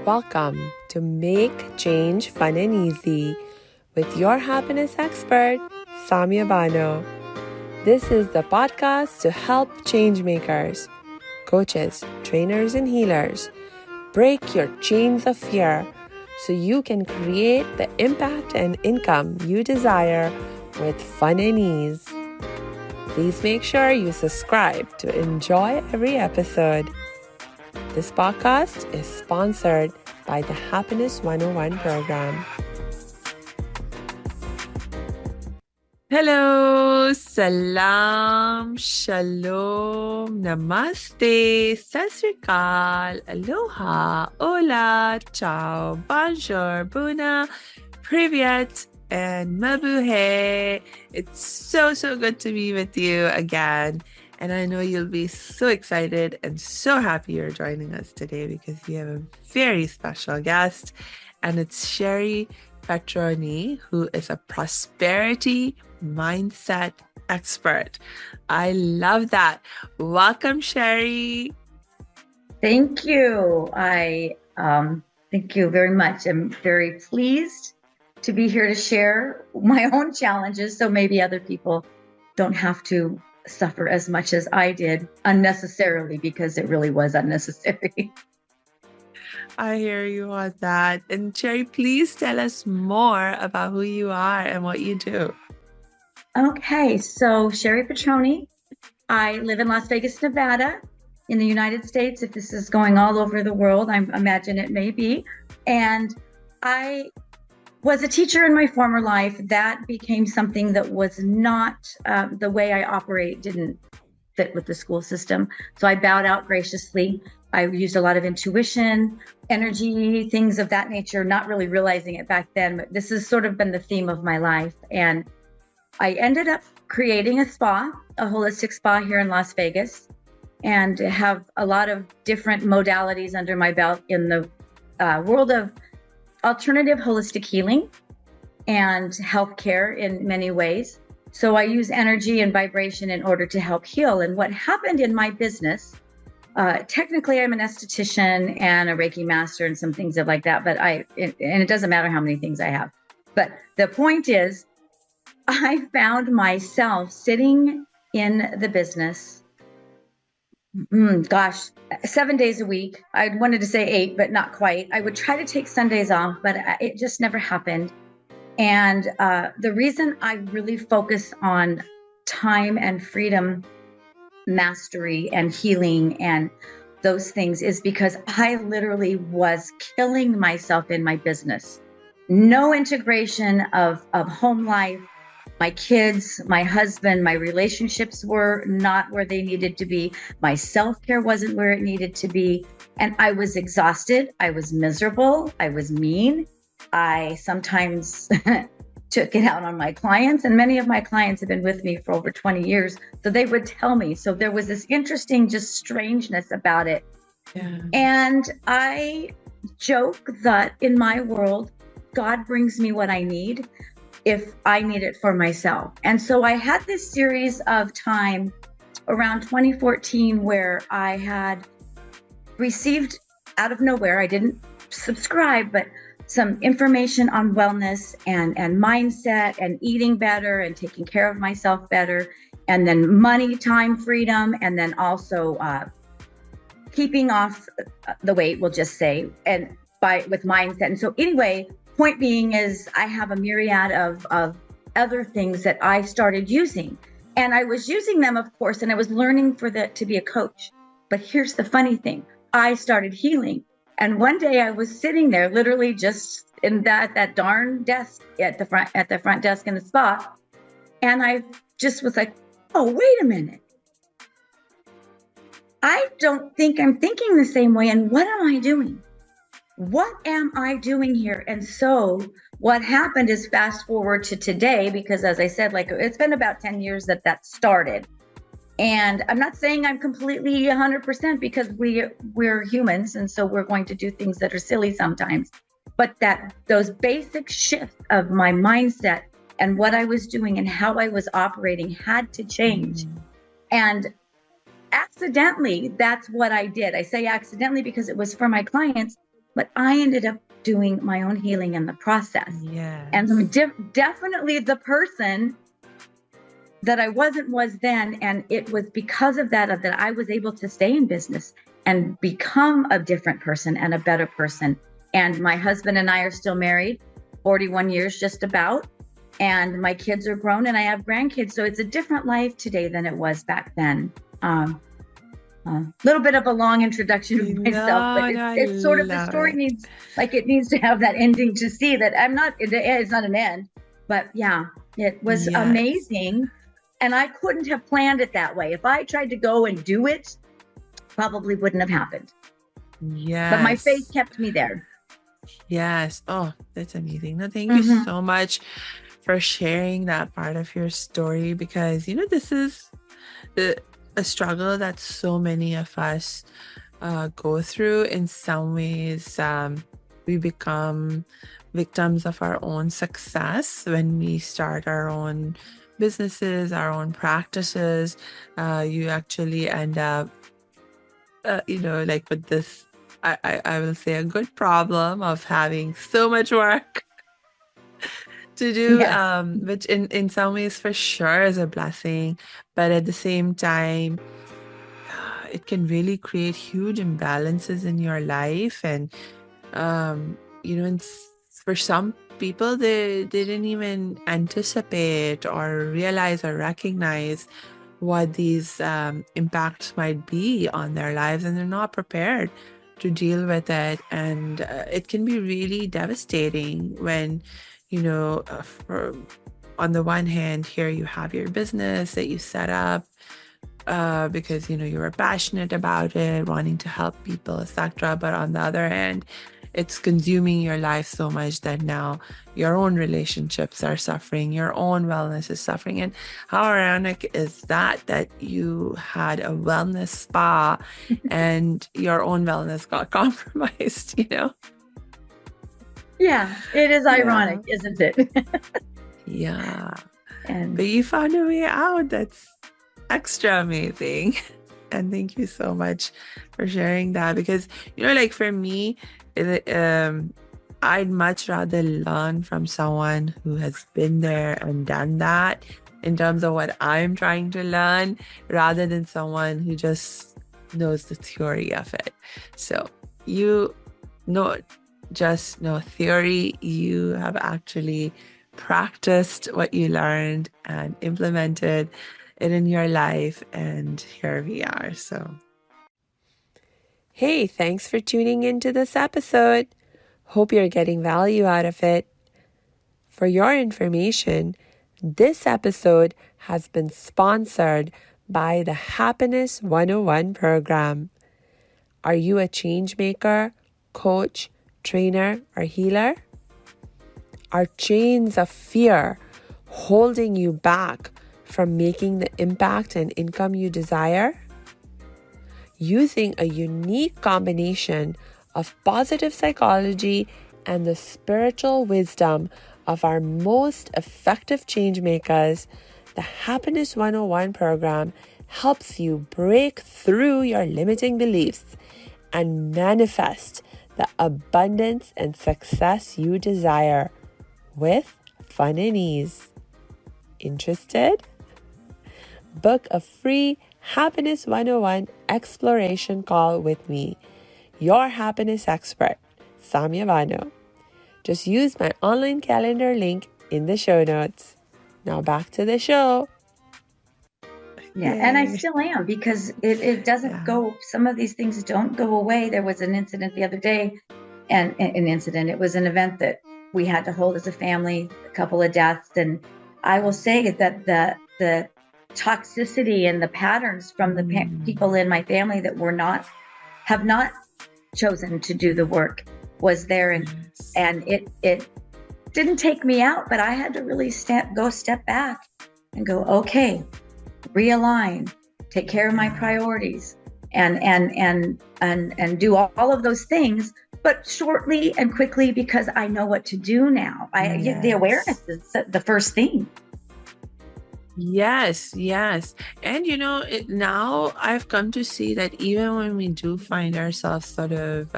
Welcome to Make Change Fun and Easy with your happiness expert, Samia Bano. This is the podcast to help change makers, coaches, trainers, and healers break your chains of fear so you can create the impact and income you desire with fun and ease. Please make sure you subscribe to enjoy every episode. This podcast is sponsored by the Happiness 101 program. Hello, salam, shalom, namaste, sat sri akal, aloha, hola, ciao, bonjour, buna, privyet, and mabuhay. It's so good to be with you again. And I know you'll be so excited and so happy you're joining us today because we have a very special guest, and it's Cheri Petroni, who is a prosperity mindset expert. I love that. Welcome, Cheri. Thank you. Thank you very much. I'm very pleased to be here to share my own challenges, so maybe other people don't have to suffer as much as I did unnecessarily, because it really was unnecessary. I hear you on that. And Cheri, please tell us more about who you are and what you do. Okay, so Cheri Petroni. I live in Las Vegas, Nevada, in the United States. If this is going all over the world, I imagine it may be. And I was a teacher in my former life. That became something that was not the way I operate, didn't fit with the school system. So I bowed out graciously. I used a lot of intuition, energy, things of that nature, not really realizing it back then, but this has sort of been the theme of my life. And I ended up creating a spa, a holistic spa here in Las Vegas, and have a lot of different modalities under my belt in the world of alternative holistic healing and healthcare in many ways. So I use energy and vibration in order to help heal. And what happened in my business, technically I'm an esthetician and a Reiki master and some things like that, but and it doesn't matter how many things I have. But the point is, I found myself sitting in the business 7 days a week. I wanted to say 8, but not quite. I would try to take Sundays off, but it just never happened. And the reason I really focus on time and freedom mastery and healing and those things is because I literally was killing myself in my business. No integration of home life. My kids, my husband, my relationships were not where they needed to be. My self-care wasn't where it needed to be. And I was exhausted. I was miserable. I was mean. I sometimes took it out on my clients, and many of my clients have been with me for over 20 years. So they would tell me. So there was this interesting, just strangeness about it. Yeah. And I joke that in my world, God brings me what I need if I need it for myself. And so I had this series of time around 2014 where I had received out of nowhere, I didn't subscribe, but some information on wellness and mindset and eating better and taking care of myself better, and then money, time, freedom, and then also keeping off the weight, we'll just say, and with mindset. And so anyway, point being is I have a myriad of other things that I started using, and I was using them, of course, and I was learning to be a coach. But here's the funny thing. I started healing. And one day I was sitting there literally just in that darn desk at the front desk in the spa. And I just was like, oh, wait a minute. I don't think I'm thinking the same way. And what am I doing? What am I doing here? And so what happened is, fast forward to today, because as I said, like, it's been about 10 years that started. And I'm not saying I'm completely 100%, because we're humans. And so we're going to do things that are silly sometimes. But those basic shifts of my mindset and what I was doing and how I was operating had to change. And accidentally, that's what I did. I say accidentally because it was for my clients. but I ended up doing my own healing in the process. Yes. And I'm definitely the person that I wasn't was then. And it was because of that I was able to stay in business and become a different person and a better person. And my husband and I are still married, 41 years just about. And my kids are grown and I have grandkids. So it's a different life today than it was back then. Little bit of a long introduction of myself, but it's sort of, the story needs to have that ending to see that it's not an end. But yeah, it was amazing. And I couldn't have planned it that way. If I tried to go and do it, probably wouldn't have happened. Yes. But my faith kept me there. Yes. Oh, that's amazing. No, thank you so much for sharing that part of your story, because, this is a struggle that so many of us go through. In some ways, we become victims of our own success when we start our own businesses, our own practices. You actually end up, with this, I will say, a good problem of having so much work to do, which in some ways for sure is a blessing, but at the same time, it can really create huge imbalances in your life. And for some people, they didn't even anticipate or realize or recognize what these impacts might be on their lives, and they're not prepared to deal with it. And it can be really devastating when, on the one hand, here you have your business that you set up because, you were passionate about it, wanting to help people, etc. But on the other hand, it's consuming your life so much that now your own relationships are suffering, your own wellness is suffering. And how ironic is that you had a wellness spa and your own wellness got compromised, Yeah, it is ironic, isn't it? Yeah. But you found a way out. That's extra amazing. And thank you so much for sharing that, because, for me, I'd much rather learn from someone who has been there and done that in terms of what I'm trying to learn, rather than someone who just knows the theory of it. So you know, just no theory, you have actually practiced what you learned and implemented it in your life, and here we are. So hey, thanks for tuning into this episode. Hope you're getting value out of it. For your information, this episode has been sponsored by the Happiness 101 program. Are you a change maker, coach, trainer, or healer? Are chains of fear holding you back from making the impact and income you desire? Using a unique combination of positive psychology and the spiritual wisdom of our most effective change makers, the Happiness 101 program helps you break through your limiting beliefs and manifest the abundance and success you desire with fun and ease. Interested? Book a free Happiness 101 exploration call with me, your happiness expert, Samia Bano. Just use my online calendar link in the show notes. Now back to the show. Yeah, and I still am, because it doesn't go, some of these things don't go away. There was an incident the other day, and it was an event that we had to hold as a family, a couple of deaths. And I will say that the toxicity and the patterns from the people in my family that have not chosen to do the work was there. And it didn't take me out, but I had to really step back and go, okay, realign, take care of my priorities, and do all of those things, but shortly and quickly, because I know what to do now. The awareness is the first thing. Yes. And now I've come to see that even when we do find ourselves sort of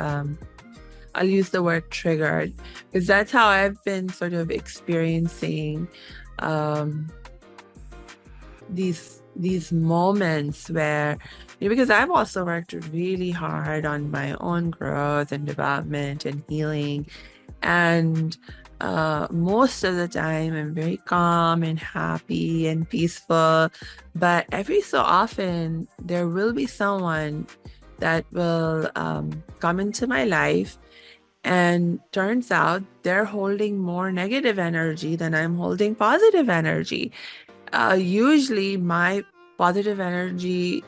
I'll use the word triggered, because that's how I've been sort of experiencing um, these moments where, because I've also worked really hard on my own growth and development and healing, and most of the time I'm very calm and happy and peaceful, but every so often there will be someone that will come into my life, and turns out they're holding more negative energy than I'm holding positive energy. Usually my positive energy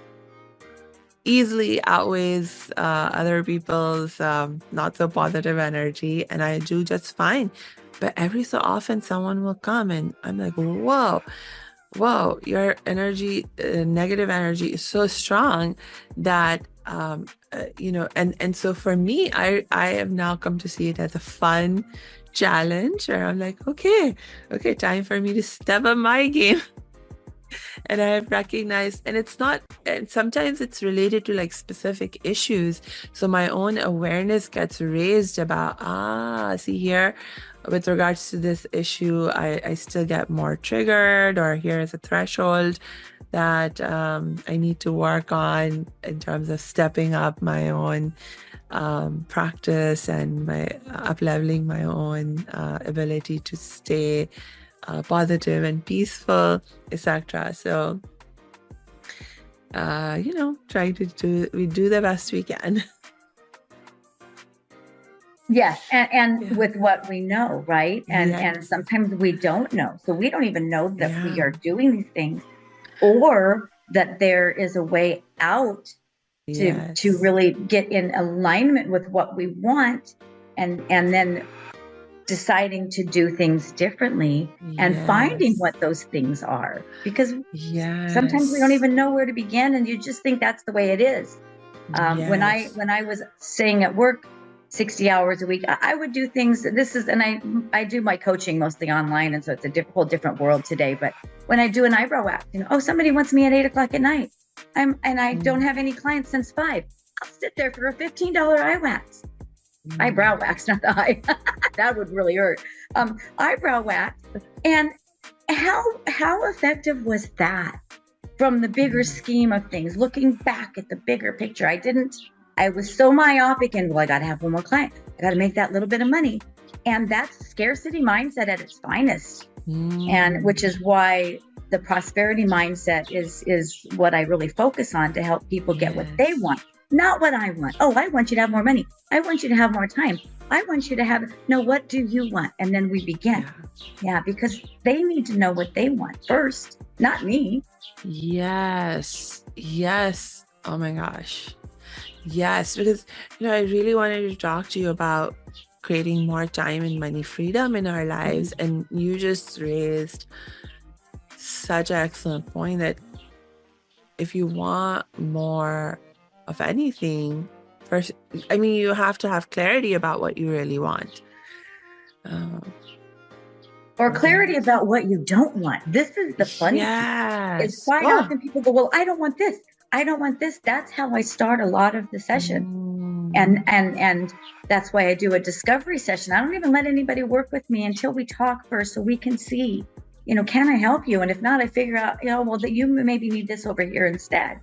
easily outweighs other people's not so positive energy, and I do just fine. But every so often someone will come and I'm like, whoa, your energy, negative energy is so strong that and so for me, I have now come to see it as a fun challenge where I'm like, okay, time for me to step up my game. And I have recognized, and it's not, and sometimes it's related to like specific issues. So my own awareness gets raised about, see here, with regards to this issue, I still get more triggered, or here is a threshold that I need to work on in terms of stepping up my own practice and my up leveling my own ability to stay positive and peaceful, etc. So, we do the best we can. Yes, and with what we know, right? And Yes. and sometimes we don't know, so we don't even know that we Yeah. are doing these things, or that there is a way out Yes. to really get in alignment with what we want, and then deciding to do things differently and finding what those things are, because sometimes we don't even know where to begin, and you just think that's the way it is. When I was staying at work 60 hours a week, I would do things. I do my coaching mostly online, and so it's a whole different world today. But when I do an eyebrow wax, somebody wants me at 8:00 at night, I don't have any clients since 5. I'll sit there for a $15 eye wax. Eyebrow wax, not the eye. That would really hurt. Eyebrow wax. And how effective was that from the bigger scheme of things, looking back at the bigger picture? I was so myopic and, well, I got to have one more client. I got to make that little bit of money. And that's scarcity mindset at its finest. And which is why the prosperity mindset is what I really focus on, to help people get what they want. Not what I want. Oh, I want you to have more money. I want you to have more time. I want you to have, no, what do you want? And then we begin. Yeah, because they need to know what they want first, not me. Yes. Oh my gosh. Yes, because, I really wanted to talk to you about creating more time and money freedom in our lives. And you just raised such an excellent point that if you want more of anything, first, you have to have clarity about what you really want. Or clarity about what you don't want. This is the funny piece. It's quite often people go, well, I don't want this. I don't want this. That's how I start a lot of the sessions. And that's why I do a discovery session. I don't even let anybody work with me until we talk first, so we can see, can I help you? And if not, I figure out, well, that you maybe need this over here instead.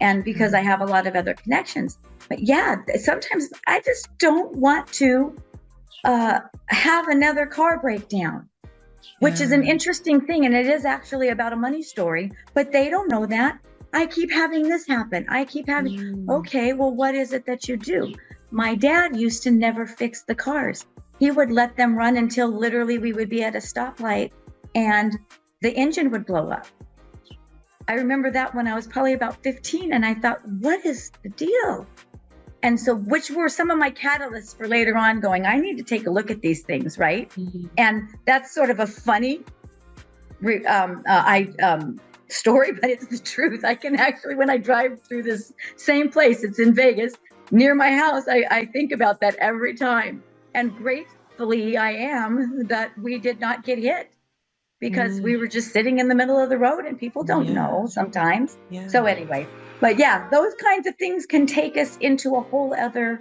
And because I have a lot of other connections. But yeah, sometimes I just don't want to have another car breakdown, which is an interesting thing. And it is actually about a money story, but they don't know that. I keep having this happen. I keep having, okay, well, what is it that you do? My dad used to never fix the cars. He would let them run until literally we would be at a stoplight and the engine would blow up. I remember that when I was probably about 15, and I thought, what is the deal? And so, which were some of my catalysts for later on going, I need to take a look at these things, right? And that's sort of a funny story, but it's the truth. I can actually, when I drive through this same place, it's in Vegas, near my house, I think about that every time. And gratefully I am that we did not get hit, because we were just sitting in the middle of the road, and people don't know sometimes. So anyway, but yeah, those kinds of things can take us into a whole other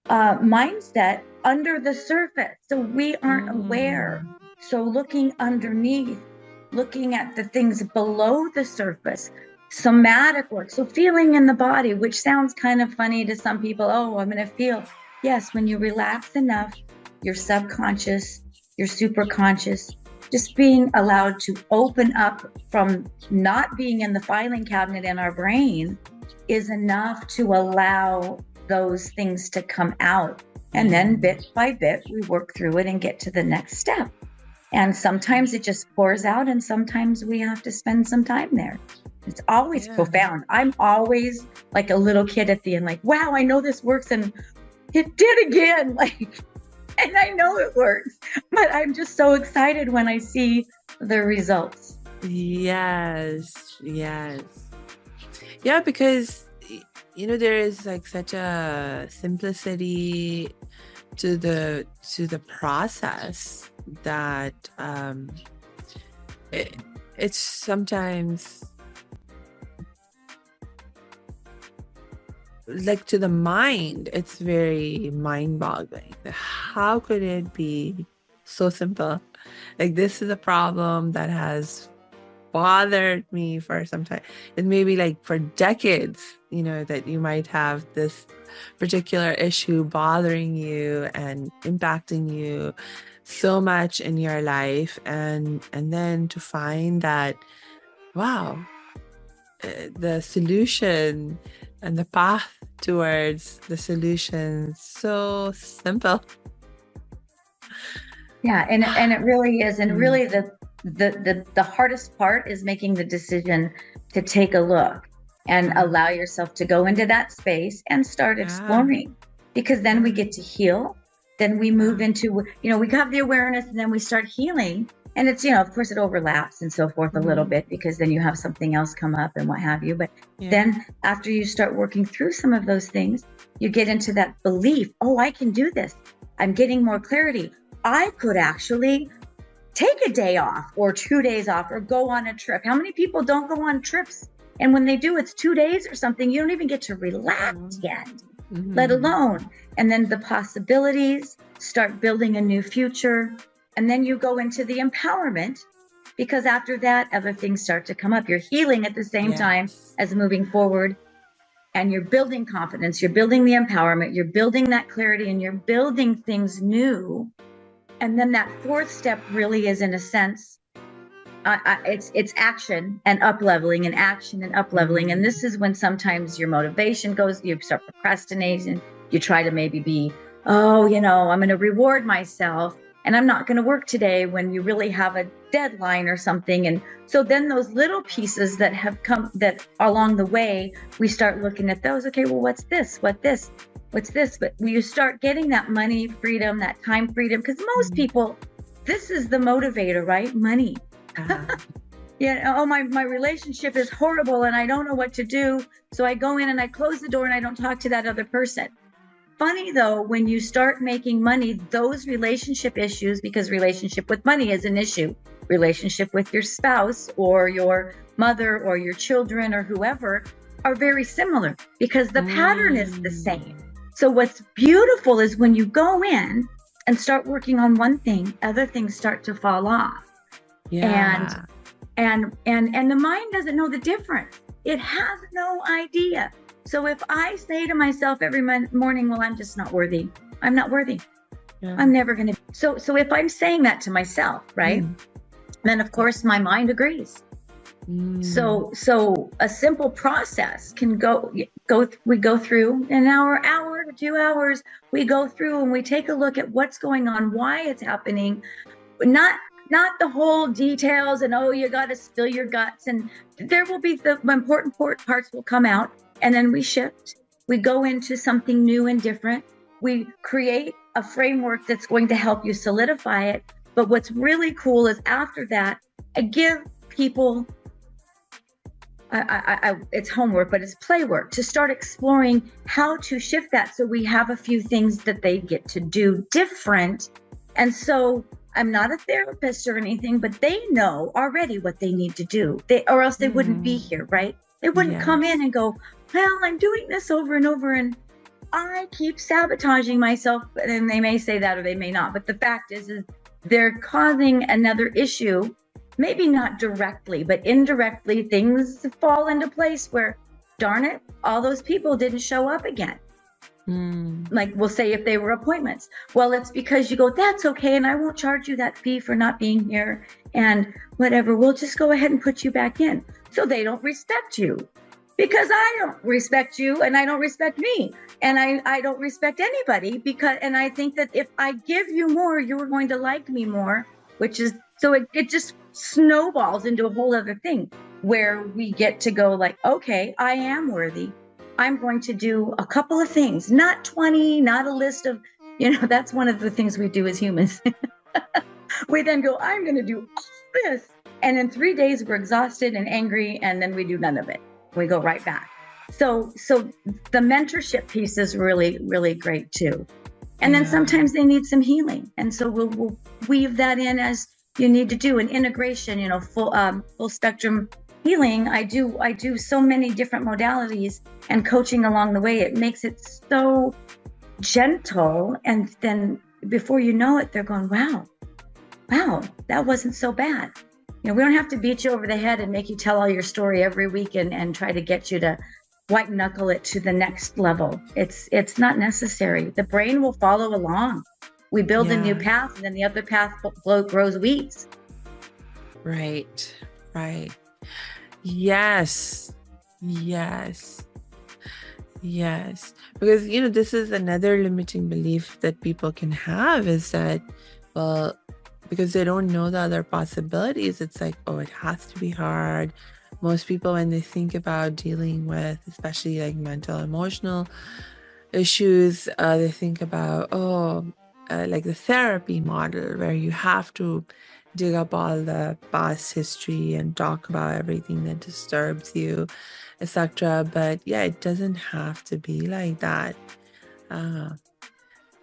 mindset under the surface. So we aren't aware. So looking underneath, looking at the things below the surface, somatic work. So feeling in the body, which sounds kind of funny to some people. Oh, I'm going to feel. Yes, when you relax enough, your subconscious, your superconscious, just being allowed to open up from not being in the filing cabinet in our brain is enough to allow those things to come out. And then bit by bit, we work through it and get to the next step. And sometimes it just pours out, and sometimes we have to spend some time there. It's always profound. I'm always like a little kid at the end, like, wow, I know this works, and it did again. Like, and I know it works, but I'm just so excited when I see the results. Yes. Yeah, because there is like such a simplicity to the process that it's sometimes like, to the mind, it's very mind-boggling. How could it be so simple? Like, this is a problem that has bothered me for some time, and maybe like for decades, that you might have this particular issue bothering you and impacting you so much in your life, and then to find that, wow, the solution and the path towards the solution, so simple. Yeah, and it really is. And really the hardest part is making the decision to take a look and allow yourself to go into that space and start exploring, because then we get to heal. Then we move into, we have the awareness, and then we start healing. And it's, of course it overlaps and so forth a little bit, because then you have something else come up and what have you. But then after you start working through some of those things, you get into that belief, oh, I can do this. I'm getting more clarity. I could actually take a day off or 2 days off or go on a trip. How many people don't go on trips? And when they do, it's 2 days or something. You don't even get to relax yet, let alone. And then the possibilities start building a new future. And then you go into the empowerment, because after that, other things start to come up. You're healing at the same time as moving forward. And you're building confidence. You're building the empowerment. You're building that clarity, and you're building things new. And then that fourth step really is, in a sense, it's action and up-leveling, and action and up-leveling. And this is when sometimes your motivation goes, you start procrastinating. You try to maybe be, I'm going to reward myself, and I'm not going to work today, when you really have a deadline or something. And so then those little pieces that have come that along the way, we start looking at those. Okay, well, what's this? What's this? But when you start getting that money freedom, that time freedom, because most people, this is the motivator, right? Money. My relationship is horrible and I don't know what to do. So I go in and I close the door and I don't talk to that other person. Funny though, when you start making money, those relationship issues, because relationship with money is an issue, relationship with your spouse or your mother or your children or whoever, are very similar, because the pattern is the same. So what's beautiful is when you go in and start working on one thing, other things start to fall off. And the mind doesn't know the difference. It has no idea. So if I say to myself every morning, well, I'm just not worthy. I'm not worthy. I'm never going to. So if I'm saying that to myself, right? Then of course my mind agrees. So a simple process can we go through an hour to 2 hours. We go through and we take a look at what's going on, why it's happening, not the whole details and, you got to spill your guts. And there will be the important parts will come out, and then we shift. We go into something new and different. We create a framework that's going to help you solidify it. But what's really cool is after that, I give people, it's homework, but it's play work, to start exploring how to shift that. So we have a few things that they get to do different. And so I'm not a therapist or anything, but they know already what they need to do, or else they wouldn't be here, right? They wouldn't come in and go, well, I'm doing this over and over, and I keep sabotaging myself, and they may say that or they may not, but the fact is they're causing another issue, maybe not directly, but indirectly. Things fall into place where, darn it, all those people didn't show up again. Like we'll say if they were appointments, well, it's because you go, that's okay, and I won't charge you that fee for not being here and whatever, we'll just go ahead and put you back in. So they don't respect you because I don't respect you, and I don't respect me, and I don't respect anybody, because, and I think that if I give you more, you're going to like me more, which is, so it just snowballs into a whole other thing where we get to go like, okay, I am worthy. I'm going to do a couple of things, not 20, not a list of, that's one of the things we do as humans. We then go, I'm going to do all this. And in 3 days, we're exhausted and angry, and then we do none of it. We go right back. So the mentorship piece is really, really great too. And then sometimes they need some healing. And so we'll weave that in as you need to do an integration, full spectrum healing. I do so many different modalities and coaching along the way. It makes it so gentle. And then before you know it, they're going, wow, that wasn't so bad. We don't have to beat you over the head and make you tell all your story every week and try to get you to white knuckle it to the next level. It's not necessary. The brain will follow along. We build a new path, and then the other path grows weeds. Right. Yes. Because, this is another limiting belief that people can have, is that, well, because they don't know the other possibilities, it's like, oh, it has to be hard. Most people, when they think about dealing with, especially like mental, emotional issues, they think about, like the therapy model, where you have to dig up all the past history and talk about everything that disturbs you, etc. But it doesn't have to be like that.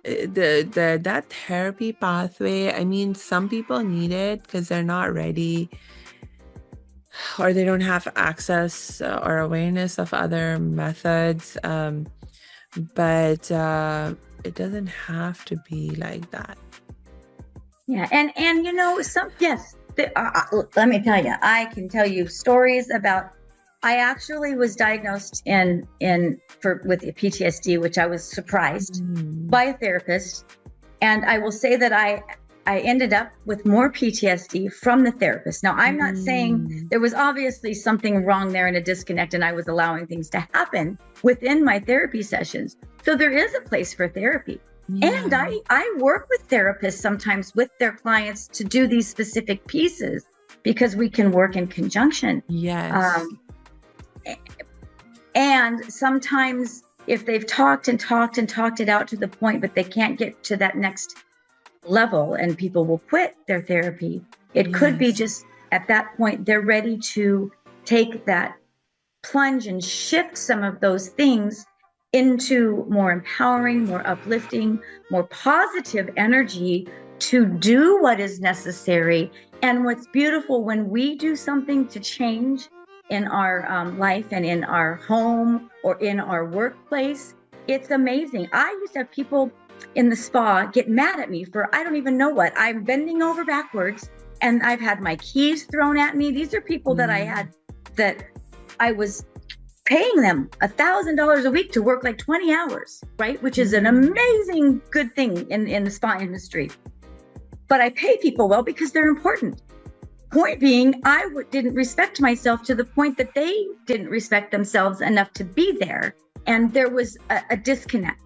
That therapy pathway, I mean, some people need it because they're not ready, or they don't have access or awareness of other methods. But it doesn't have to be like that. Yeah, and let me tell you, I can tell you stories about. I actually was diagnosed with PTSD, which I was surprised by a therapist, and I will say that I ended up with more PTSD from the therapist. Now, I'm not saying there was obviously something wrong there and a disconnect, and I was allowing things to happen within my therapy sessions. So there is a place for therapy. Yeah. And I work with therapists sometimes with their clients to do these specific pieces because we can work in conjunction. Yes. And sometimes if they've talked it out to the point, but they can't get to that next level, and people will quit their therapy, it could be just at that point they're ready to take that plunge and shift some of those things into more empowering, more uplifting, more positive energy to do what is necessary. And what's beautiful, when we do something to change in our life and in our home or in our workplace, it's amazing. I used to have people in the spa get mad at me for, I don't even know what. I'm bending over backwards and I've had my keys thrown at me. These are people that that I was paying them $1,000 a week to work like 20 hours, right? Which is an amazing good thing in the spa industry. But I pay people well because they're important. Point being, I didn't respect myself to the point that they didn't respect themselves enough to be there. And there was a disconnect.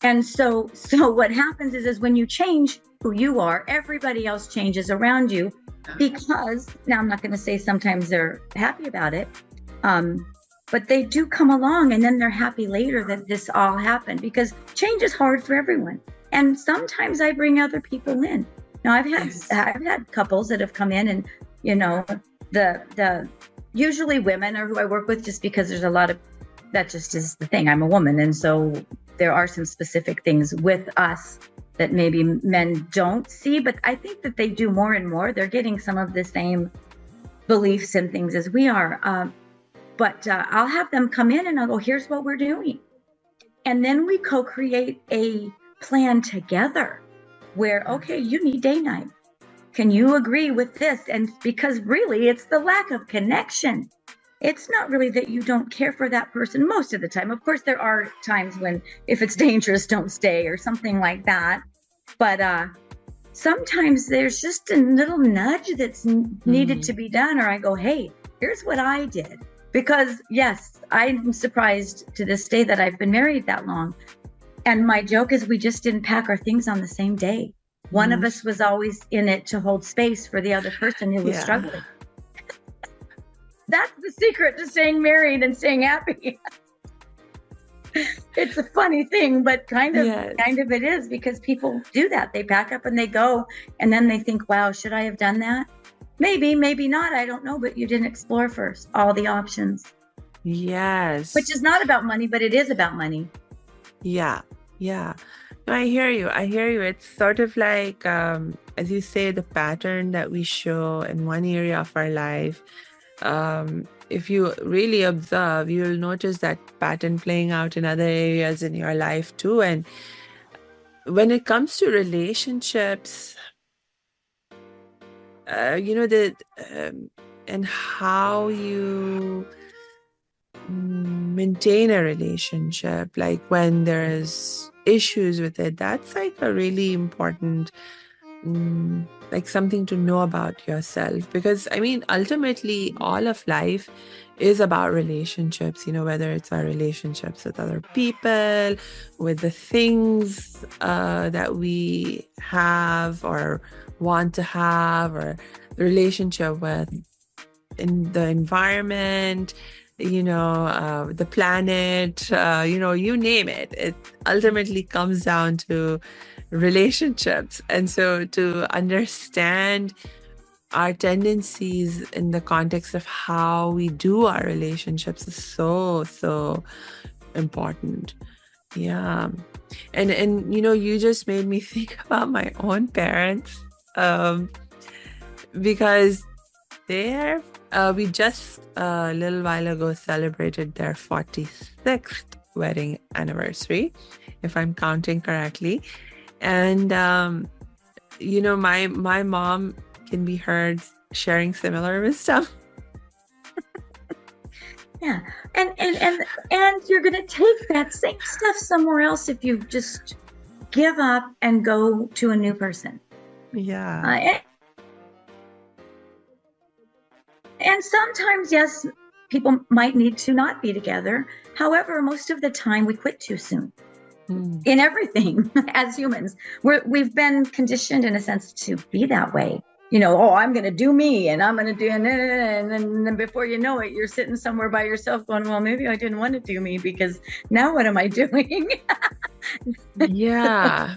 And so what happens is when you change who you are, everybody else changes around you, because now I'm not going to say sometimes they're happy about it, but they do come along and then they're happy later that this all happened, because change is hard for everyone. And sometimes I bring other people in. Now I've had couples that have come in, and the usually women are who I work with, just because there's a lot of, that just is the thing. I'm a woman. And so there are some specific things with us that maybe men don't see, but I think that they do more and more. They're getting some of the same beliefs and things as we are. But I'll have them come in and I'll go, here's what we're doing. And then we co-create a plan together where, okay, you need day night. Can you agree with this? And because really it's the lack of connection. It's not really that you don't care for that person most of the time. Of course, there are times when if it's dangerous, don't stay or something like that. But sometimes there's just a little nudge that's needed to be done. Or I go, hey, here's what I did. Because yes, I'm surprised to this day that I've been married that long. And my joke is we just didn't pack our things on the same day. One of us was always in it to hold space for the other person who was struggling. That's the secret to staying married and staying happy. It's a funny thing, but kind of it is, because people do that. They pack up and they go, and then they think, wow, should I have done that? Maybe, maybe not. I don't know, but you didn't explore first all the options. Yes. Which is not about money, but it is about money. Yeah. Yeah. No, I hear you. It's sort of like, as you say, the pattern that we show in one area of our life. If you really observe, you'll notice that pattern playing out in other areas in your life too. And when it comes to relationships, and how you maintain a relationship, like when there's issues with it, that's like a really important like something to know about yourself. Because I mean, ultimately all of life is about relationships, whether it's our relationships with other people, with the things that we have or want to have, or the relationship with in the environment, the planet, you name it. It ultimately comes down to relationships. And so to understand our tendencies in the context of how we do our relationships is so important. Yeah. And you just made me think about my own parents, because we just a little while ago celebrated their 46th wedding anniversary, if I'm counting correctly. And my mom can be heard sharing similar wisdom. Yeah. And you're going to take that same stuff somewhere else if you just give up and go to a new person. Yeah. And sometimes, yes, people might need to not be together. However, most of the time we quit too soon. In everything as humans. We've been conditioned in a sense to be that way. I'm going to do me, and I'm going to do, and then before you know it, you're sitting somewhere by yourself going, well, maybe I didn't want to do me, because now what am I doing? Yeah.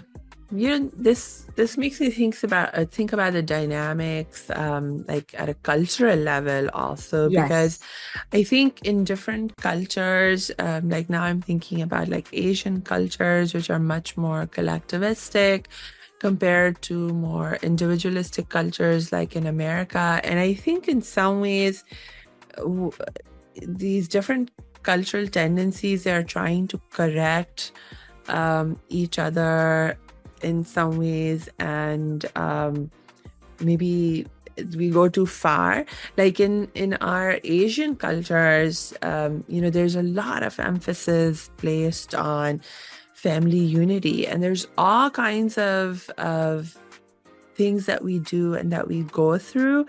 This makes me think about the dynamics, like at a cultural level also, because I think in different cultures, like now I'm thinking about like Asian cultures, which are much more collectivistic compared to more individualistic cultures like in America. And I think in some ways, these different cultural tendencies, they're trying to correct each other in some ways, and maybe we go too far. Like in our Asian cultures, there's a lot of emphasis placed on family unity, and there's all kinds of things that we do and that we go through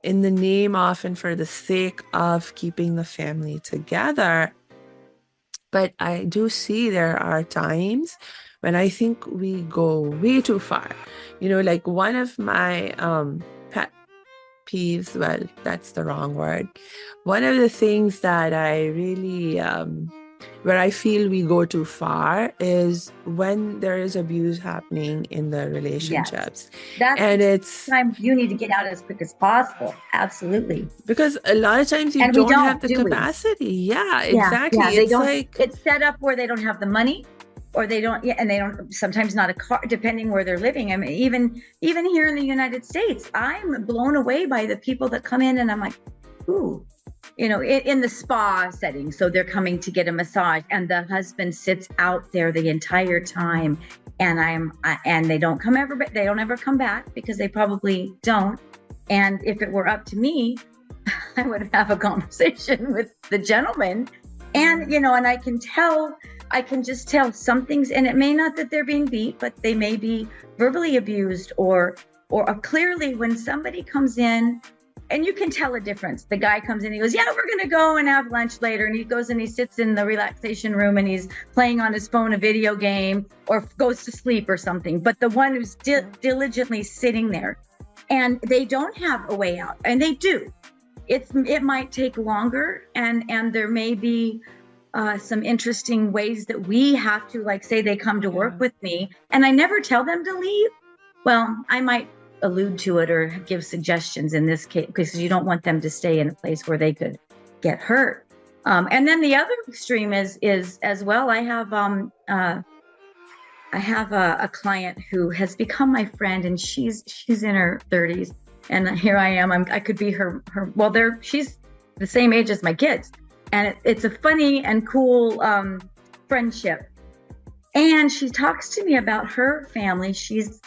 in the name of and for the sake of keeping the family together. But I do see there are times when I think we go way too far. Like one of my pet peeves, well, that's the wrong word. One of the things that I really, where I feel we go too far, is when there is abuse happening in the relationships. Yes. It's time you need to get out as quick as possible. Absolutely. Because a lot of times you don't have the capacity. Yeah, exactly. Yeah, it's set up where they don't have the money, or they don't, and they don't, sometimes not a car, depending where they're living. I mean, even here in the United States, I'm blown away by the people that come in, and I'm like, ooh, in the spa setting. So they're coming to get a massage, and the husband sits out there the entire time, and they don't ever come back, because they probably don't. And if it were up to me, I would have a conversation with the gentleman, and and I can just tell some things, and it may not that they're being beat, but they may be verbally abused, or clearly when somebody comes in. And you can tell a difference. The guy comes in, he goes, yeah, we're going to go and have lunch later. And he goes and he sits in the relaxation room and he's playing on his phone a video game, or goes to sleep or something. But the one who's diligently sitting there, and they don't have a way out, and they do. It might take longer, and there may be some interesting ways that we have to, like, say they come to work with me, and I never tell them to leave. Well, I might allude to it or give suggestions in this case, because you don't want them to stay in a place where they could get hurt. And then the other extreme is as well. I have a client who has become my friend, and she's in her 30s, and here I am. I could be her. Well, she's the same age as my kids, and it's a funny and cool friendship. And she talks to me about her family. She's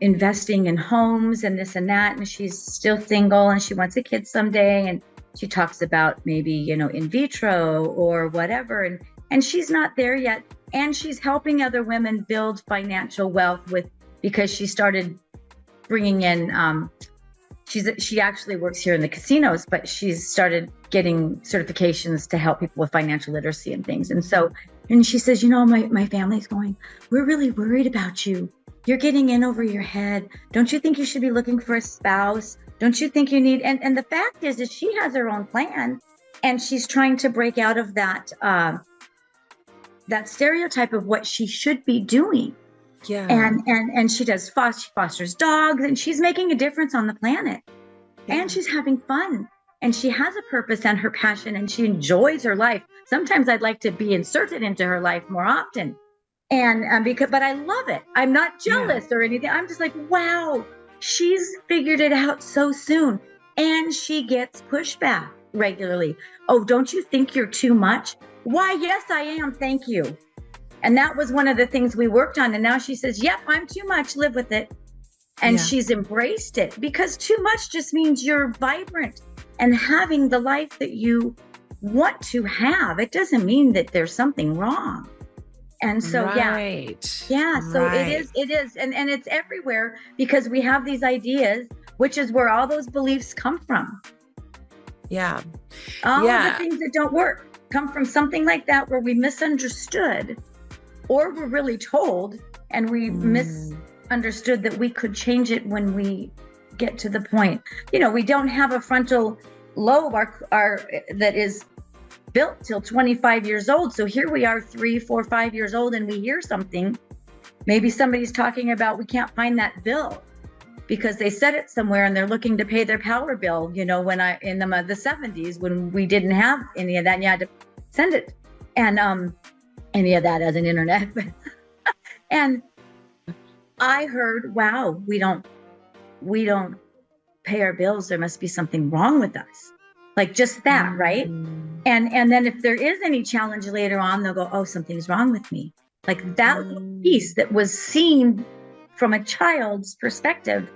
investing in homes and this and that, and she's still single, and she wants a kid someday, and she talks about maybe in vitro or whatever, and she's not there yet, and she's helping other women build financial wealth because she started bringing in she actually works here in the casinos, but she's started getting certifications to help people with financial literacy and things. And she says, my family's going, we're really worried about you. You're getting in over your head. Don't you think you should be looking for a spouse? Don't you think you need? And the fact is that she has her own plan, and she's trying to break out of that stereotype of what she should be doing. Yeah. And she does she fosters dogs, and she's making a difference on the planet. Yeah. And she's having fun, and she has a purpose and her passion, and she enjoys her life. Sometimes I'd like to be inserted into her life more often. And but I love it. I'm not jealous or anything. I'm just like, wow, she's figured it out so soon. And she gets pushback regularly. Oh, don't you think you're too much? Why, yes, I am. Thank you. And that was one of the things we worked on. And now she says, yep, I'm too much. Live with it. And she's embraced it, because too much just means you're vibrant and having the life that you want to have. It doesn't mean that there's something wrong. And so, so it is. And it's everywhere, because we have these ideas, which is where all those beliefs come from. Yeah. All of the things that don't work come from something like that, where we misunderstood, or we're really told, and we misunderstood that we could change it when we get to the point. We don't have a frontal lobe that is built till 25 years old. So here we are 3, 4, 5 years old, and we hear something. Maybe somebody's talking about, we can't find that bill because they said it somewhere, and they're looking to pay their power bill, in the 70s, when we didn't have any of that, and you had to send it. And any of that as an internet. And I heard, wow, we don't pay our bills. There must be something wrong with us. Like just that, right? And then if there is any challenge later on, they'll go, oh, something's wrong with me. Like that piece that was seen from a child's perspective.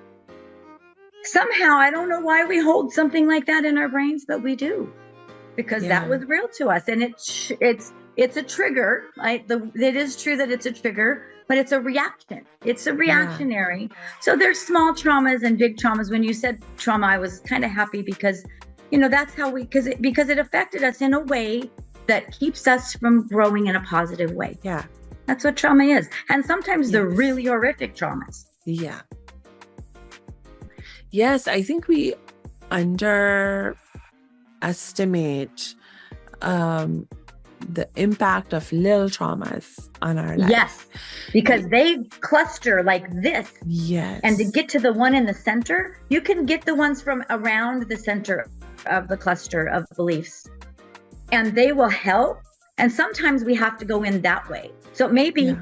Somehow, I don't know why we hold something like that in our brains, but we do, because that was real to us. And it's a trigger. It is true that it's a trigger, but it's a reaction. It's a reactionary. So there's small traumas and big traumas. When you said trauma, I was kind of happy, because that's how because it affected us in a way that keeps us from growing in a positive way. Yeah. That's what trauma is. And sometimes they're really horrific traumas. Yeah. Yes, I think we underestimate the impact of little traumas on our life. Yes, because they cluster like this. Yes. And to get to the one in the center, you can get the ones from around the center of the cluster of beliefs, and they will help. And sometimes we have to go in that way. So maybe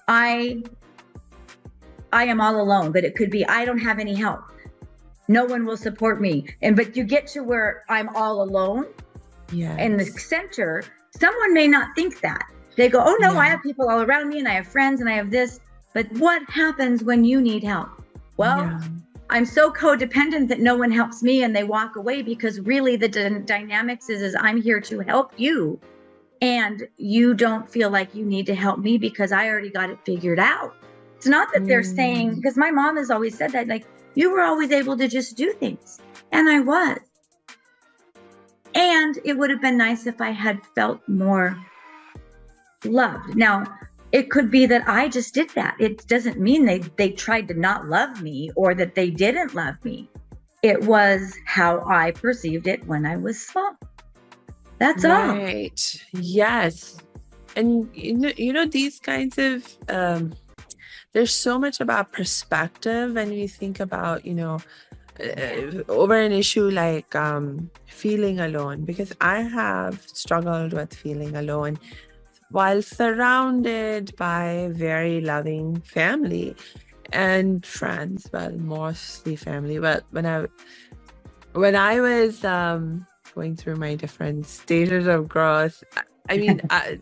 I am all alone, but it could be I don't have any help. no one will support me. But you get to where I'm all alone in the center, someone may not think that. They go, oh no, I have people all around me and I have friends and I have this. But what happens when you need help? Well, I'm so codependent that no one helps me and they walk away, because really the dynamics is I'm here to help you. And you don't feel like you need to help me because I already got it figured out. It's not that they're saying, because my mom has always said that, like, you were always able to just do things. And I was. And it would have been nice if I had felt more loved. Now, it could be that I just did that. It doesn't mean they tried to not love me or that they didn't love me. It was how I perceived it when I was small. That's all. Right. Yes. And you know, these kinds of there's so much about perspective when we think about, over an issue like feeling alone, because I have struggled with feeling alone while surrounded by very loving family and friends, well, mostly family. But when I was going through my different stages of growth, I mean, I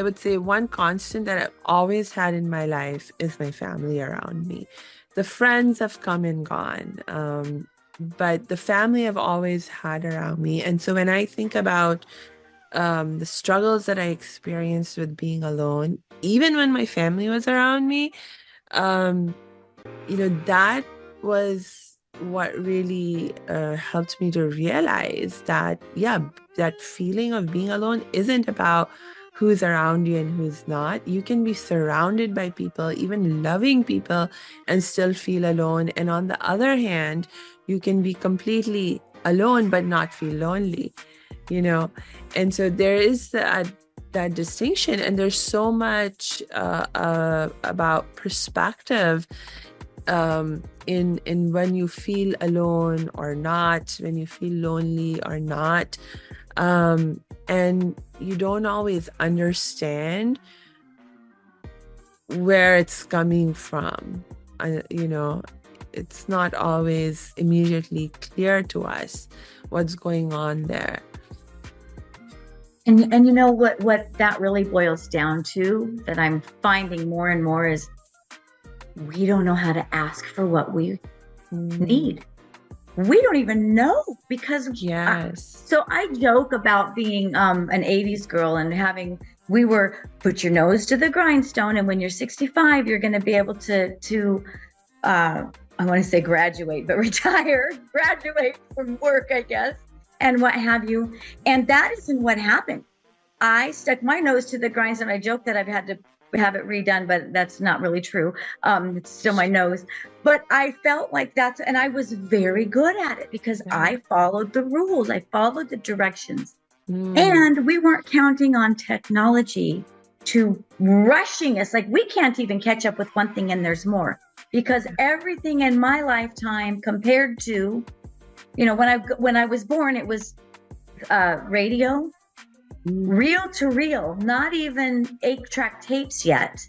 would say one constant that I've always had in my life is my family around me. The friends have come and gone, but the family I've always had around me. And so when I think about the struggles that I experienced with being alone, even when my family was around me, that was what really helped me to realize that, that feeling of being alone isn't about who's around you and who's not. You can be surrounded by people, even loving people, and still feel alone. And on the other hand, you can be completely alone but not feel lonely, And so there is that distinction, and there's so much about perspective in when you feel alone or not, when you feel lonely or not, and you don't always understand where it's coming from. It's not always immediately clear to us what's going on there. And you know what that really boils down to, that I'm finding more and more, is we don't know how to ask for what we need. We don't even know, because so I joke about being an 80s girl and we were put your nose to the grindstone, and when you're 65 you're going to be able to I want to say graduate, but graduate from work, I guess, and what have you. And that isn't what happened. I stuck my nose to the grindstone. I joke that I've had to have it redone, but that's not really true. It's still my nose. But I felt like and I was very good at it because I followed the rules. I followed the directions. And we weren't counting on technology to rushing us. Like, we can't even catch up with one thing and there's more. Because everything in my lifetime compared to, when I was born, it was radio, reel to reel, not even 8-track tapes yet.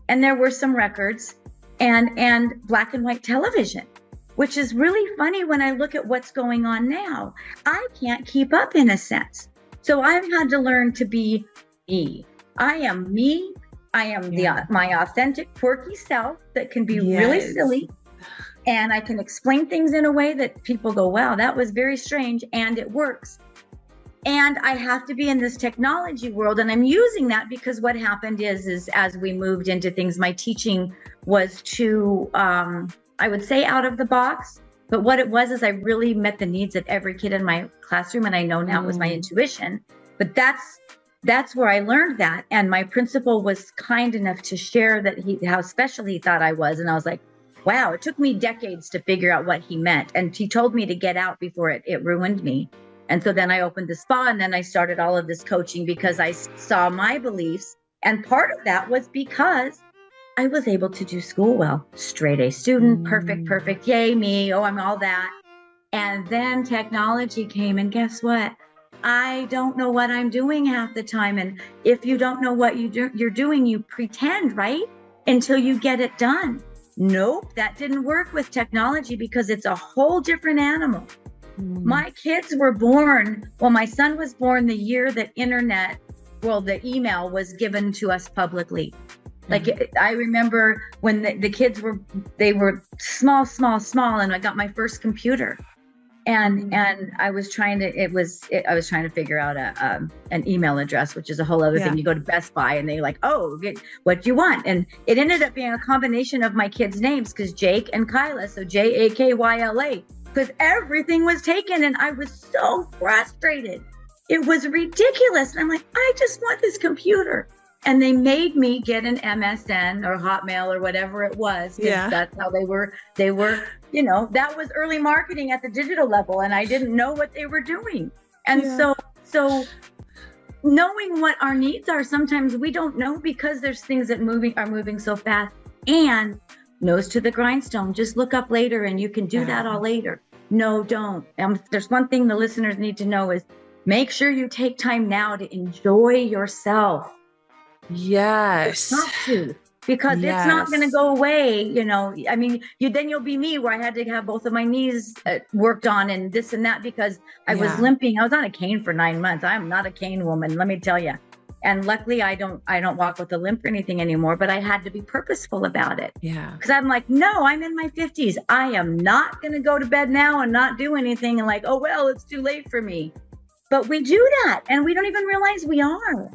And there were some records and black and white television, which is really funny when I look at what's going on now. I can't keep up, in a sense. So I've had to learn to be me. I am me. I am my authentic, quirky self that can be really silly. And I can explain things in a way that people go, wow, that was very strange. And it works. And I have to be in this technology world. And I'm using that because what happened is as we moved into things, my teaching was too, I would say, out of the box. But what it was is I really met the needs of every kid in my classroom. And I know now it was my intuition. But that's where I learned that. And my principal was kind enough to share how special he thought I was. And I was like, wow, it took me decades to figure out what he meant. And he told me to get out before it ruined me. And so then I opened the spa, and then I started all of this coaching because I saw my beliefs. And part of that was because I was able to do school well. Straight A student, perfect, yay me, oh, I'm all that. And then technology came, and guess what? I don't know what I'm doing half the time. And if you don't know what you're doing, you pretend, right? until you get it done. Nope, that didn't work with technology because it's a whole different animal. My kids were born, well, my son was born the year that the email was given to us publicly. Like, I remember when the kids were small, and I got my first computer. And I was trying to figure out an email address, which is a whole other thing. You go to Best Buy and they're like, oh, what do you want? And it ended up being a combination of my kids' names, because Jake and Kyla, so Jakyla, because everything was taken, and I was so frustrated. It was ridiculous. And I'm like, I just want this computer. And they made me get an MSN or Hotmail or whatever it was. That's how they were, that was early marketing at the digital level, and I didn't know what they were doing. And so knowing what our needs are, sometimes we don't know, because there's things that are moving so fast. And nose to the grindstone, just look up later, and you can do that all later. No, don't. There's one thing the listeners need to know is make sure you take time now to enjoy yourself. Yes. You have to, because it's not going to go away. I mean, then you'll be me, where I had to have both of my knees worked on and this and that, because I was limping. I was on a cane for 9 months. I'm not a cane woman, let me tell you. And luckily I don't walk with a limp or anything anymore, but I had to be purposeful about it. Yeah. Because I'm like, no, I'm in my 50s. I am not going to go to bed now and not do anything and like, oh, well, it's too late for me. But we do that, and we don't even realize we are.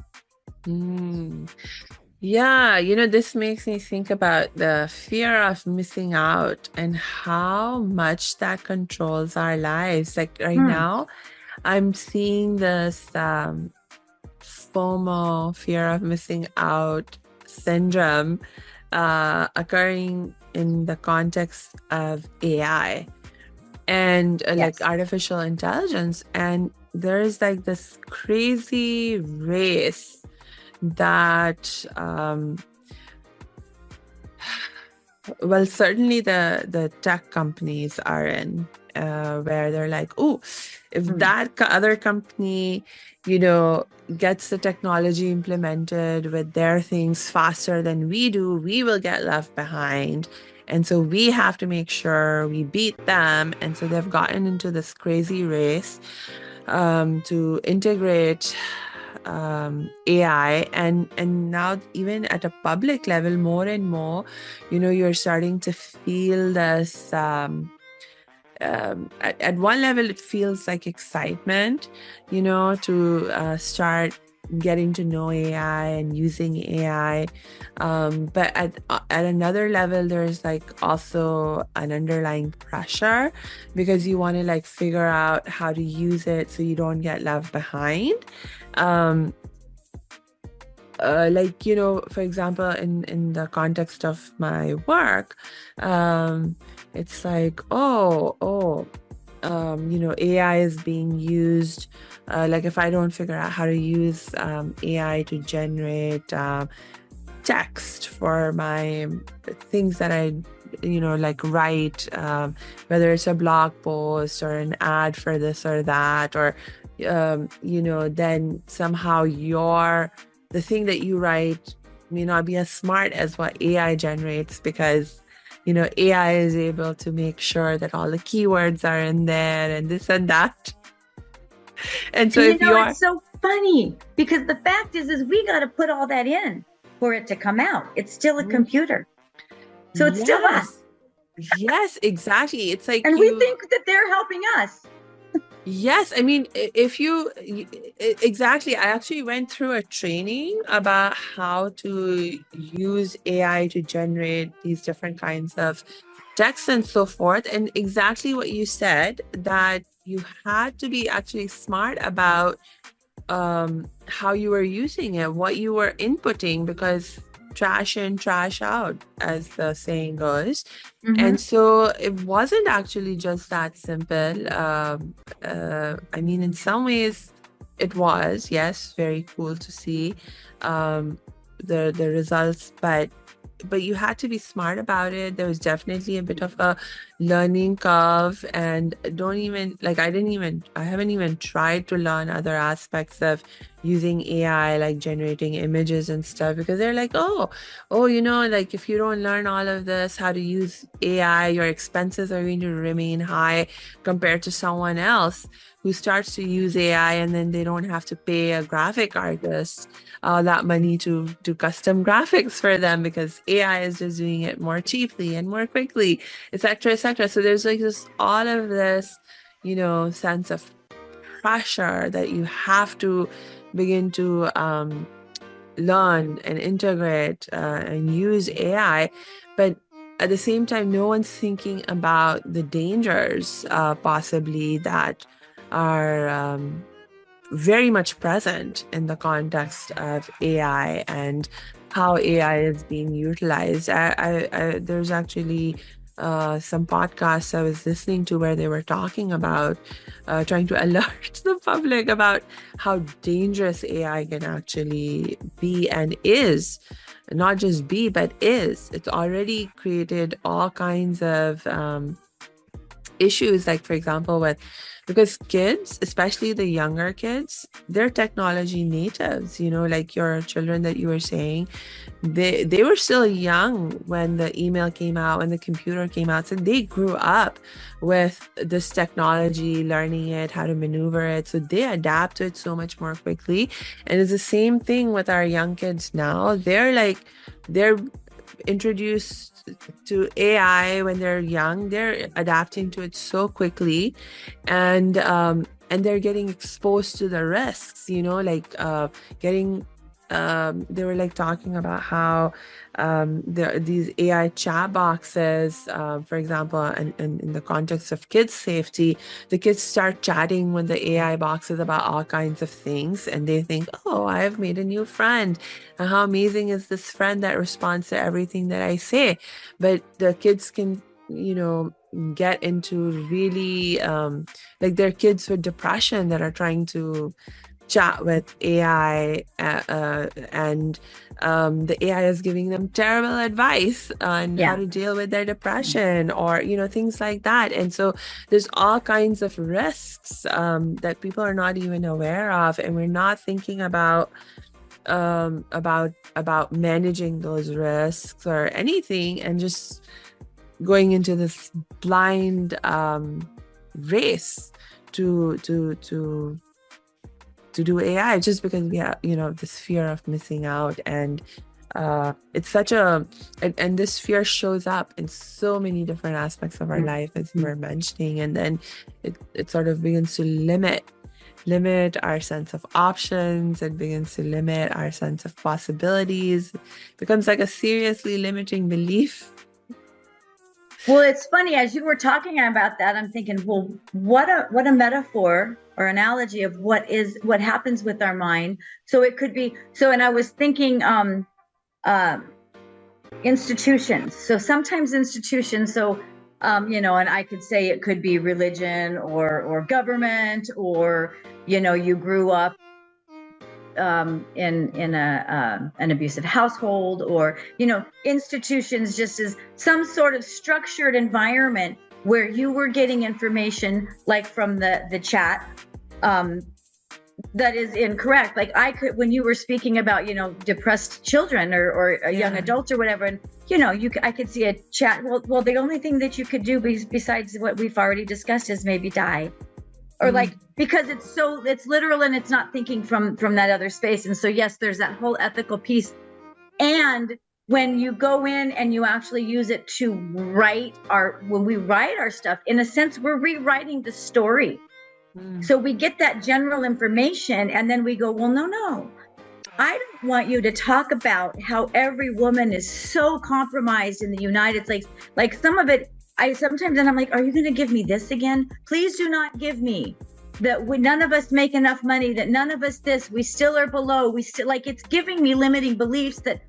Yeah, this makes me think about the fear of missing out and how much that controls our lives. Like right now, I'm seeing this FOMO, fear of missing out syndrome, occurring in the context of AI and like artificial intelligence. And there's like this crazy race that certainly the tech companies are in, where they're like, oh, if that other company gets the technology implemented with their things faster than we do, we will get left behind, and so we have to make sure we beat them. And so they've gotten into this crazy race to integrate AI, and now even at a public level, more and more, you're starting to feel this at one level it feels like excitement, to start getting to know AI and using AI, but at another level there's like also an underlying pressure, because you want to like figure out how to use it so you don't get left behind. For example, in the context of my work, it's like, AI is being used. Like if I don't figure out how to use AI to generate text for my things that I like write, whether it's a blog post or an ad for this or that, or then somehow the thing that you write may not be as smart as what AI generates, because AI is able to make sure that all the keywords are in there and this and that. And so it's so funny, because the fact is we got to put all that in for it to come out. It's still a computer, so it's still us. Yes, exactly. It's like, and we think that they're helping us. Yes, I mean, exactly. I actually went through a training about how to use AI to generate these different kinds of text and so forth. And exactly what you said, that you had to be actually smart about how you were using it, what you were inputting, because trash in, trash out, as the saying goes. And so it wasn't actually just that simple. I mean, in some ways it was, yes, very cool to see the results, but you had to be smart about it. There was definitely a bit of a learning curve, and I haven't even tried to learn other aspects of using AI, like generating images and stuff, because they're like, oh, like if you don't learn all of this, how to use AI, your expenses are going to remain high compared to someone else who starts to use AI, and then they don't have to pay a graphic artist that money to do custom graphics for them because AI is just doing it more cheaply and more quickly, etc., etc. So there's like just all of this, sense of pressure that you have to begin to learn and integrate and use AI. But at the same time, no one's thinking about the dangers possibly that are very much present in the context of AI and how AI is being utilized. There's actually some podcasts I was listening to where they were talking about trying to alert the public about how dangerous AI can actually be and is. Not just be, but is. It's already created all kinds of issues, like for example because kids, especially the younger kids, they're technology natives, like your children that you were saying, they were still young when the email came out, when the computer came out, so they grew up with this technology, learning it, how to maneuver it, so they adapt to it so much more quickly. And it's the same thing with our young kids now. They're introduced to AI when they're young. They're adapting to it so quickly, and they're getting exposed to the risks. Getting. They were like talking about how these AI chat boxes, for example, and in the context of kids' safety, the kids start chatting with the AI boxes about all kinds of things, and they think, oh, I have made a new friend. And how amazing is this friend that responds to everything that I say? But the kids can, get into really, like they're kids with depression that are trying to chat with AI, and the AI is giving them terrible advice on how to deal with their depression, or things like that. And so there's all kinds of risks that people are not even aware of, and we're not thinking about managing those risks or anything, and just going into this blind race to do AI, just because we have, this fear of missing out. And it's such and this fear shows up in so many different aspects of our life, as you were mentioning. And then it sort of begins to limit our sense of options. It begins to limit our sense of possibilities. It becomes like a seriously limiting belief. Well, it's funny, as you were talking about that, I'm thinking, well, what a metaphor or analogy of what happens with our mind. So it could be, and I was thinking institutions. So sometimes institutions, and I could say it could be religion or government, or, you grew up in an abusive household, or institutions just as some sort of structured environment where you were getting information, like from the chat, that is incorrect. Like when you were speaking about depressed children or a young adult or whatever, and I could see a chat. Well, the only thing that you could do besides what we've already discussed is maybe die. Or because it's literal, and it's not thinking from that other space. And so, yes, there's that whole ethical piece. And when you go in and you actually use it to when we write our stuff, in a sense, we're rewriting the story. So we get that general information, and then we go, well, no, I don't want you to talk about how every woman is so compromised in the United States. Like some of it, I sometimes, and I'm like, are you going to give me this again? Please do not give me that none of us make enough money, that none of us this, we still are below, we still, like, it's giving me limiting beliefs that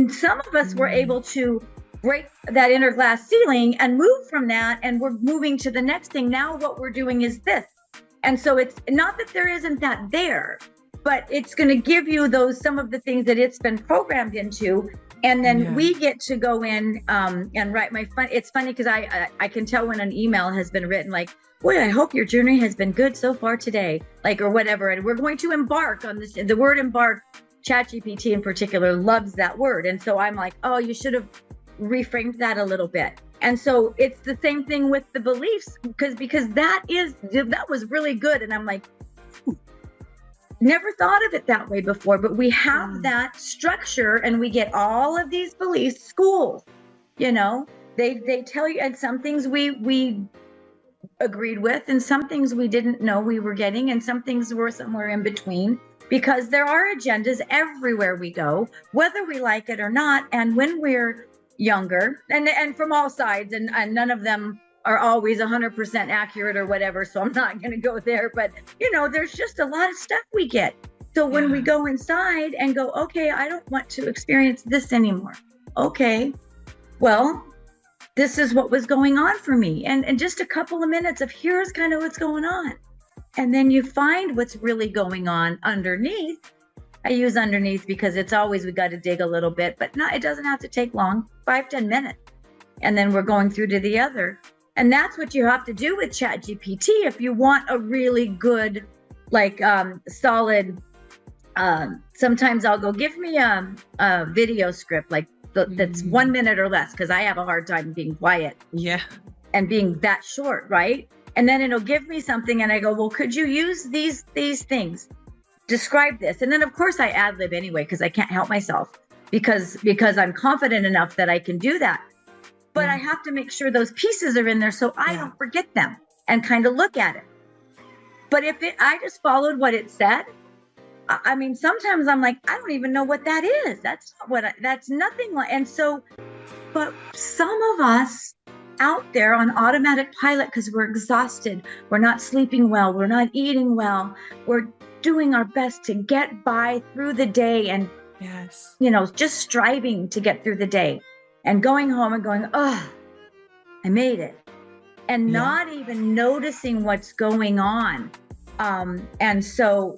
some of us were able to break that inner glass ceiling and move from that, and we're moving to the next thing. Now what we're doing is this. And so it's not that there isn't that there, but it's going to give you some of the things that it's been programmed into. And then Yeah. we get to go in and write it's funny because I can tell when an email has been written, like, boy, I hope your journey has been good so far today, like, or whatever. And we're going to embark on this. The word embark, ChatGPT in particular, loves that word. And so I'm like, oh, you should have reframed that a little bit. And so it's the same thing with the beliefs, because that was really good. And I'm like, never thought of it that way before, but we have that structure and we get all of these beliefs. Schools, they tell you, and some things we agreed with, and some things we didn't know we were getting, and some things were somewhere in between, because there are agendas everywhere we go, whether we like it or not. And when we're younger, and from all sides, and none of them are always 100% accurate or whatever, so I'm not going to go there, but there's just a lot of stuff we get. So when we go inside and go, okay, I don't want to experience this anymore. Okay, well, this is what was going on for me, and just a couple of minutes of here's kind of what's going on, and then you find what's really going on underneath. I use underneath because it's always, we got to dig a little bit, but it doesn't have to take long, 5-10 minutes, and then we're going through to the other. And that's what you have to do with ChatGPT if you want a really good, like, solid. Sometimes I'll go, give me a video script, like that's 1 minute or less, because I have a hard time being quiet. Yeah. And being that short, right? And then it'll give me something, and I go, well, could you use these things? Describe this. And then of course I ad lib anyway, because I can't help myself, because I'm confident enough that I can do that. But I have to make sure those pieces are in there so I don't forget them and kind of look at it. But if I just followed what it said, I mean, sometimes I'm like, I don't even know what that is. That's not that's nothing like. And so, but some of us out there on automatic pilot, because we're exhausted, we're not sleeping well, we're not eating well, we're doing our best to get by through the day, and just striving to get through the day. And going home and going, oh, I made it. And not even noticing what's going on. And so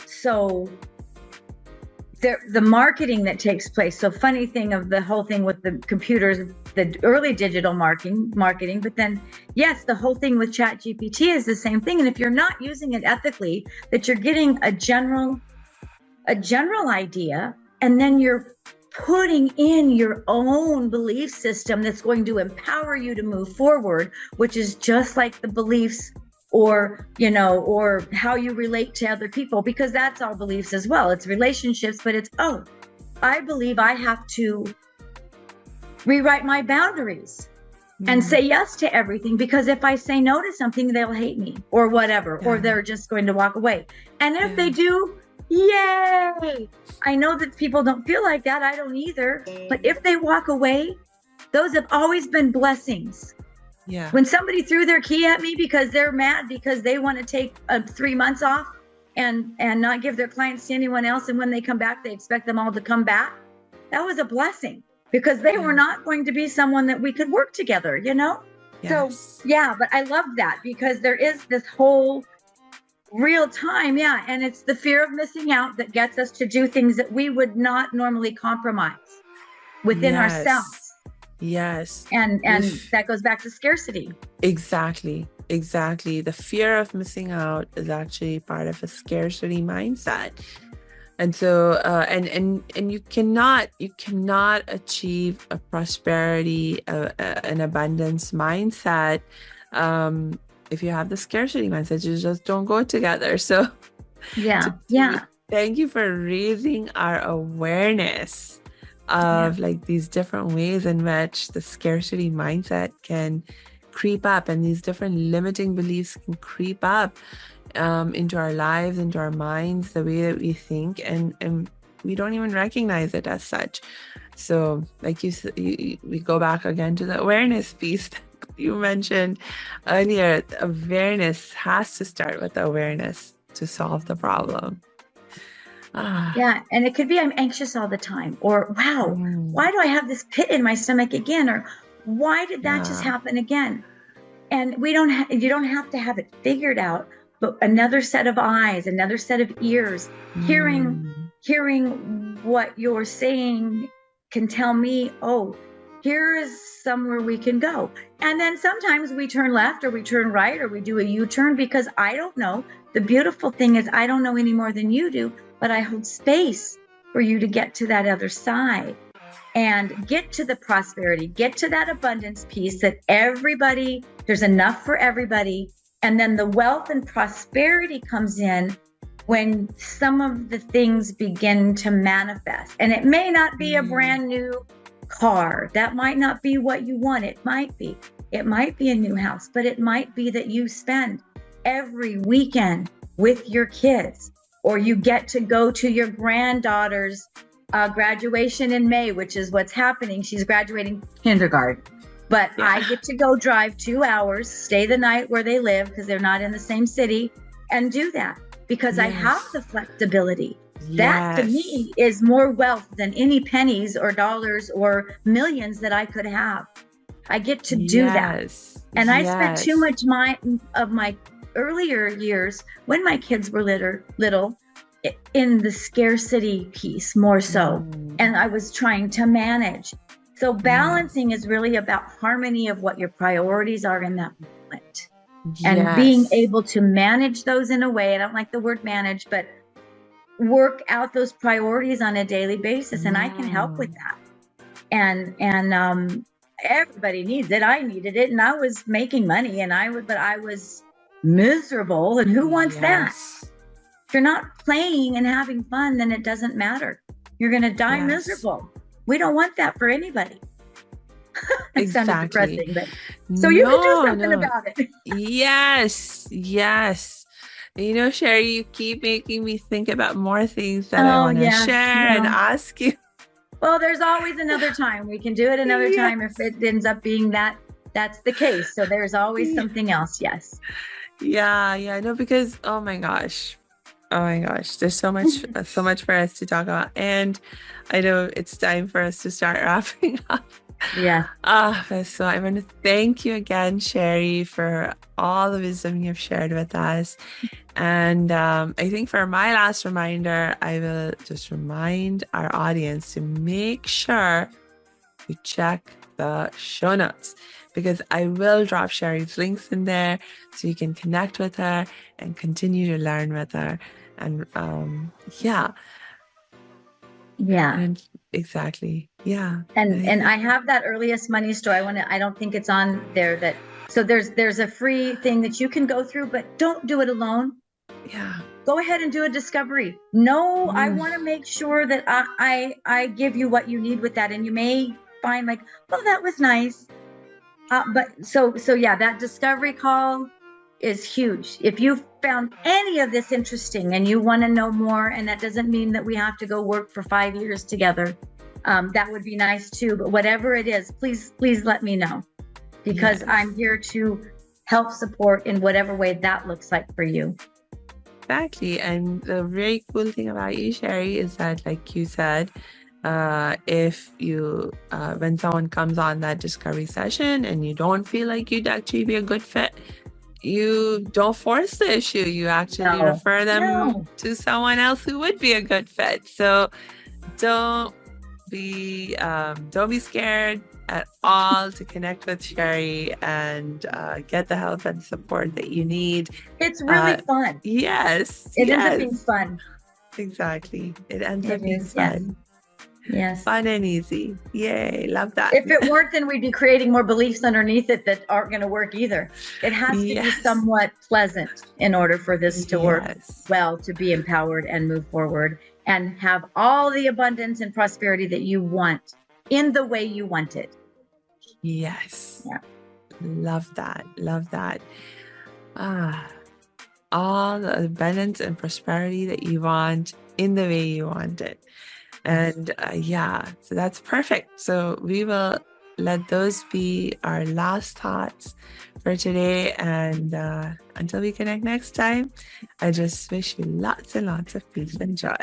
the marketing that takes place. So funny thing of the whole thing with the computers, the early digital marketing, but then, yes, the whole thing with ChatGPT is the same thing. And if you're not using it ethically, that you're getting a general idea, and then you're putting in your own belief system that's going to empower you to move forward, which is just like the beliefs or how you relate to other people, because that's all beliefs as well. It's relationships, but it's, I believe I have to rewrite my boundaries and say yes to everything, because if I say no to something, they'll hate me or whatever, or they're just going to walk away. And if they do, yay! I know that people don't feel like that. I don't either. But if they walk away, those have always been blessings. Yeah. When somebody threw their key at me because they're mad because they want to take 3 months off and not give their clients to anyone else, and when they come back, they expect them all to come back, that was a blessing, because they were not going to be someone that we could work together, Yes. So, but I love that, because there is this whole real time, and it's the fear of missing out that gets us to do things that we would not normally compromise within ourselves. Yes. And that goes back to scarcity. Exactly. The fear of missing out is actually part of a scarcity mindset. And so, and you cannot achieve a prosperity, an abundance mindset, if you have the scarcity mindset. You just don't go together. So, thank you for raising our awareness of like these different ways in which the scarcity mindset can creep up, and these different limiting beliefs can creep up into our lives, into our minds, the way that we think, and we don't even recognize it as such. So like you said, we go back again to the awareness piece that you mentioned earlier. The awareness has to start with the awareness to solve the problem. And it could be, I'm anxious all the time, or wow, why do I have this pit in my stomach again, or why did that just happen again? And you don't have to have it figured out, but another set of eyes, another set of ears, hearing what you're saying can tell me, oh, here is somewhere we can go. And then sometimes we turn left or we turn right or we do a U-turn because I don't know. The beautiful thing is I don't know any more than you do, but I hold space for you to get to that other side and get to the prosperity, get to that abundance piece that everybody, there's enough for everybody. And then the wealth and prosperity comes in when some of the things begin to manifest. And it may not be a brand new car. That might not be what you want. It might be a new house, but it might be that you spend every weekend with your kids, or you get to go to your granddaughter's graduation in May, which is what's happening. She's graduating kindergarten, but I get to go drive 2 hours, stay the night where they live because they're not in the same city, and do that because I have the flexibility. That to me is more wealth than any pennies or dollars or millions that I could have. I get to do that. And I spent too much of my earlier years when my kids were little in the scarcity piece more so. And I was trying to manage. So balancing is really about harmony of what your priorities are in that moment. And being able to manage those in a way, I don't like the word manage, but work out those priorities on a daily basis. And I can help with that. And everybody needs it. I needed it. And I was making money but I was miserable. And who wants that? If you're not playing and having fun, then it doesn't matter. You're going to die miserable. We don't want that for anybody. It sounded depressing, but so you can do something about it. Yes. You know, Cheri, you keep making me think about more things that I want to share and ask you. Well, there's always another time. We can do it another time if it ends up being that's the case. So there's always something else. Yes. Yeah. No, because oh my gosh, there's so much for us to talk about, and I know it's time for us to start wrapping up. Yeah. So I want to thank you again, Cheri, for all the wisdom you've shared with us. And I think for my last reminder, I will just remind our audience to make sure you check the show notes, because I will drop Cheri's links in there so you can connect with her and continue to learn with her. And and exactly. And I have that earliest money store. I don't think it's on there so there's a free thing that you can go through, but don't do it alone. Go ahead and do a discovery. No, I want to make sure that I give you what you need with that. And you may find like, oh, that was nice. But so that discovery call is huge. If you found any of this interesting and you want to know more, and that doesn't mean that we have to go work for 5 years together, that would be nice too. But whatever it is, please let me know, because I'm here to help support in whatever way that looks like for you. Exactly. And the very cool thing about you, Cheri, is that, like you said, if you when someone comes on that discovery session and you don't feel like you'd actually be a good fit, you don't force the issue. You actually refer them to someone else who would be a good fit. So don't be scared at all to connect with Cheri and get the help and support that you need. It's really fun. Yes. It ends up being fun. Exactly. It ends up being fun. Yes. Fun and easy. Yay. Love that. If it weren't, then we'd be creating more beliefs underneath it that aren't going to work either. It has to be somewhat pleasant in order for this to work well, to be empowered and move forward and have all the abundance and prosperity that you want in the way you want it. Yes. Yeah. Love that. All the abundance and prosperity that you want in the way you want it. And so that's perfect. So we will let those be our last thoughts for today. And until we connect next time, I just wish you lots and lots of peace and joy.